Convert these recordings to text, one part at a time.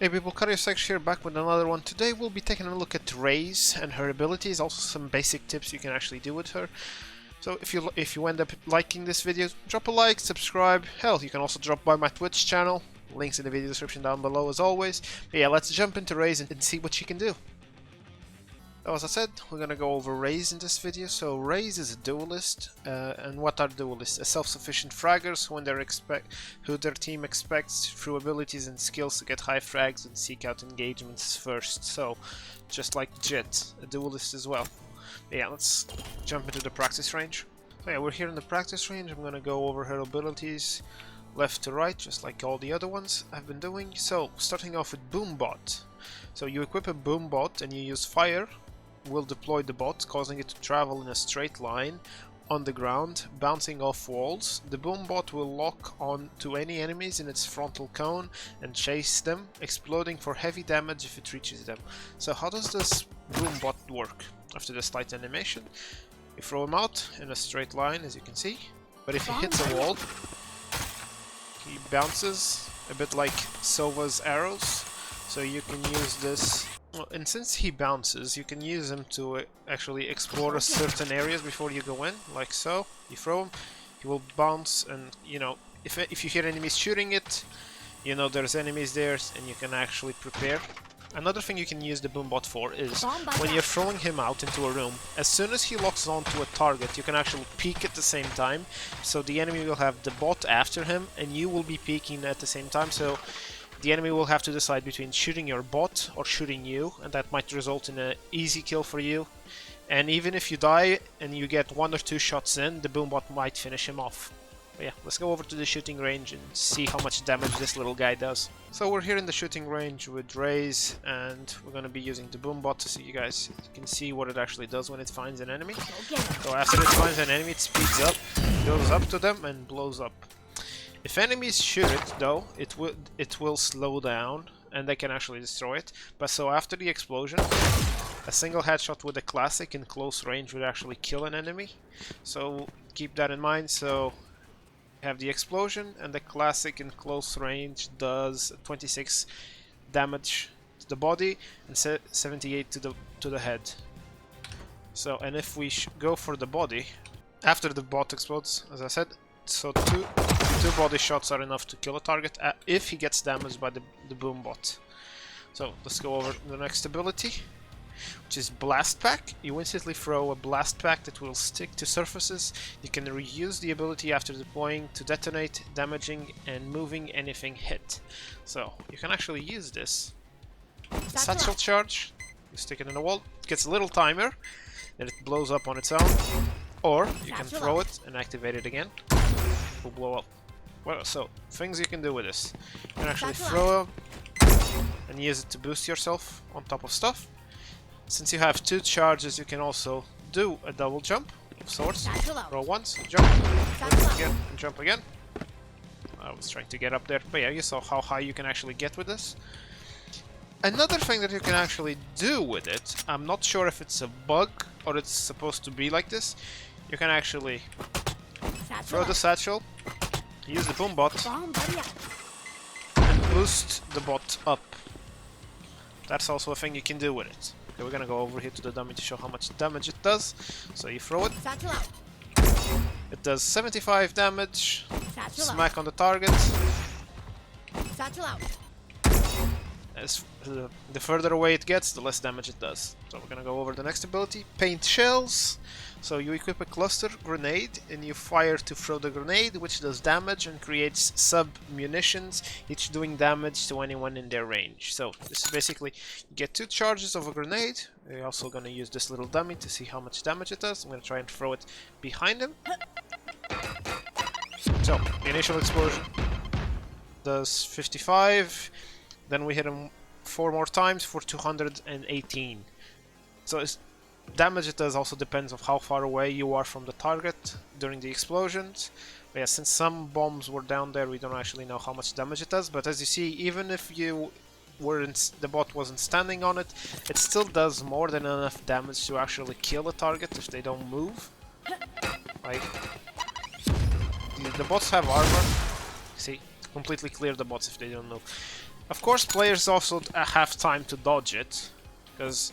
Hey people, Sex here, back with another one. Today we'll be taking a look at Raze and her abilities, also some basic tips you can actually do with her. So if you end up liking this video, drop a like, subscribe, hell, you can also drop by my Twitch channel, links in the video description down below as always. But yeah, let's jump into Raze and see what she can do. So as I said, we're gonna go over Raze in this video. So Raze is a duelist, and what are duelists? A self-sufficient fraggers who their team expects through abilities and skills to get high frags and seek out engagements first. So just like Jet, a duelist as well. But yeah, let's jump into the practice range. So yeah, we're here in the practice range. I'm gonna go over her abilities left to right, just like all the other ones I've been doing. So starting off with Boombot. So you equip a Boombot and you use fire. Will deploy the bot, causing it to travel in a straight line on the ground, bouncing off walls. The boom bot will lock on to any enemies in its frontal cone and chase them, exploding for heavy damage if it reaches them. So how does this boom bot work? After this light animation, you throw him out in a straight line, as you can see, but if he hits a wall, he bounces, a bit like Sova's arrows. So you can use this. Well, and since he bounces, you can use him to actually explore certain areas before you go in, like so. You throw him, he will bounce, and you know, if you hear enemies shooting it, you know there's enemies there, and you can actually prepare. Another thing you can use the Boombot for is when you're throwing him out into a room, as soon as he locks onto a target, you can actually peek at the same time, so the enemy will have the bot after him, and you will be peeking at the same time, so the enemy will have to decide between shooting your bot or shooting you, and that might result in an easy kill for you. And even if you die and you get 1 or 2 shots in, the Boombot might finish him off. But yeah, let's go over to the shooting range and see how much damage this little guy does. So we're here in the shooting range with Raze, and we're going to be using the Boombot so you guys can see what it actually does when it finds an enemy. So after it finds an enemy, it speeds up, goes up to them and blows up. If enemies shoot it, though, it will slow down, and they can actually destroy it. But so after the explosion, a single headshot with a classic in close range would actually kill an enemy. So keep that in mind. So you have the explosion, and the classic in close range does 26 damage to the body and 78 to the head. So, and if we go for the body after the bot explodes, as I said. So two body shots are enough to kill a target if he gets damaged by the Boombot. So let's go over the next ability, which is Blast Pack. You instantly throw a Blast Pack that will stick to surfaces. You can reuse the ability after deploying to detonate, damaging and moving anything hit. So you can actually use this. Satchel charge. You stick it in the wall. It gets a little timer, then it blows up on its own. Or you can throw it and activate it again. Will blow up. Well, so things you can do with this. You can actually throw and use it to boost yourself on top of stuff. Since you have 2 charges, you can also do a double jump of sorts. Throw once, jump, again, and jump again. I was trying to get up there, but yeah, you saw how high you can actually get with this. Another thing that you can actually do with it, I'm not sure if it's a bug or it's supposed to be like this. You can actually throw the satchel, use the Boombot, and boost the bot up. That's also a thing you can do with it. Okay, we're gonna go over here to the dummy to show how much damage it does. So you throw it. It does 75 damage. Smack on the target. As the further away it gets, the less damage it does. So we're gonna go over the next ability, Paint Shells. So you equip a cluster grenade and you fire to throw the grenade, which does damage and creates sub-munitions, each doing damage to anyone in their range. So this is basically, you get 2 charges of a grenade. We're also gonna use this little dummy to see how much damage it does. I'm gonna try and throw it behind him. So the initial explosion does 55. Then we hit him 4 more times for 218. So damage it does also depends on how far away you are from the target during the explosions. But yeah, since some bombs were down there, we don't actually know how much damage it does. But as you see, even if the bot wasn't standing on it, it still does more than enough damage to actually kill a target if they don't move. Like the bots have armor. See, completely clear the bots if they don't move. Of course, players also have time to dodge it, because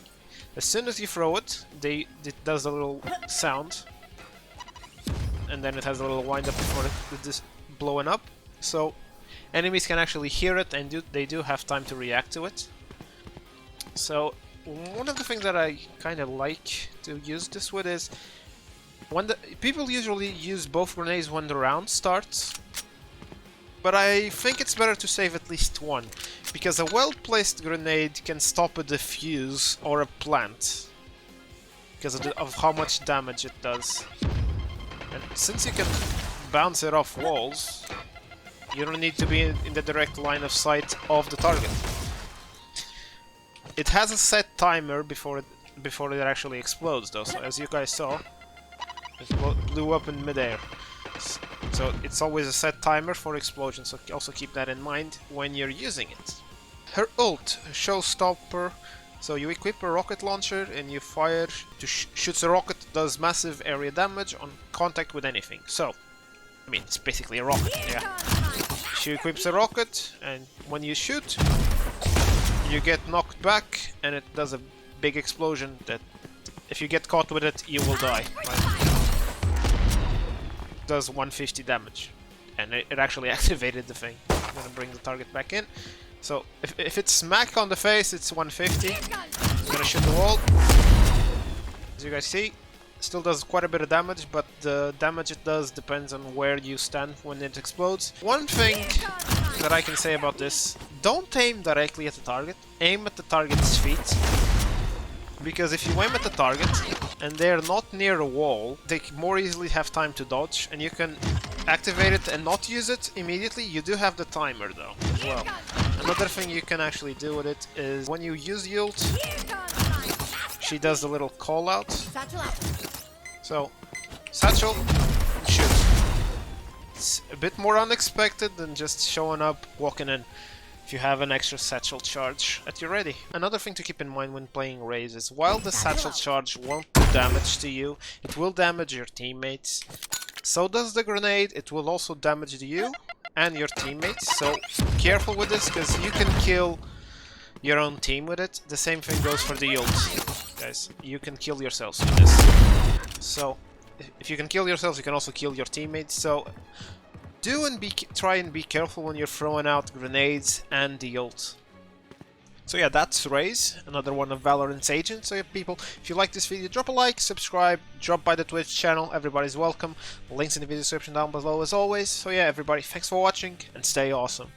as soon as you throw it, it does a little sound, and then it has a little wind up before it is blowing up. So enemies can actually hear it, and they do have time to react to it. So one of the things that I kind of like to use this with is people usually use both grenades when the round starts, but I think it's better to save at least one, because a well-placed grenade can stop a defuse or a plant because of how much damage it does. And since you can bounce it off walls, you don't need to be in the direct line of sight of the target. It has a set timer before it actually explodes, though. So as you guys saw, it blew up in midair. So it's always a set timer for explosion. So also keep that in mind when you're using it. Her ult, showstopper. So you equip a rocket launcher and you fire to shoots a rocket, does massive area damage on contact with anything. So, I mean, it's basically a rocket. Yeah. She equips a rocket, and when you shoot, you get knocked back, and it does a big explosion that, if you get caught with it, you will die. Right? It does 150 damage, and it actually activated the thing. I'm gonna bring the target back in. So if it's smack on the face, it's 150. I'm gonna shoot the wall. As you guys see, still does quite a bit of damage, but the damage it does depends on where you stand when it explodes. One thing that I can say about this: don't aim directly at the target. Aim at the target's feet. Because if you aim at the target and they're not near a wall, they more easily have time to dodge, and you can activate it and not use it immediately. You do have the timer though, as well. Another thing you can actually do with it is when you use the ult, she does the little callout. So, satchel, shoot. It's a bit more unexpected than just showing up, walking in. If you have an extra satchel charge at your ready. Another thing to keep in mind when playing Raze is while the satchel charge won't do damage to you, it will damage your teammates. So does the grenade. It will also damage you and your teammates. So careful with this, because you can kill your own team with it. The same thing goes for the ult. Guys, you can kill yourselves with this. So if you can kill yourselves, you can also kill your teammates. So try and be careful when you're throwing out grenades and the ult. So yeah, that's Raze, another one of Valorant's agents. So yeah, people, if you like this video, drop a like, subscribe, drop by the Twitch channel. Everybody's welcome. Links in the video description down below as always. So yeah, everybody, thanks for watching and stay awesome.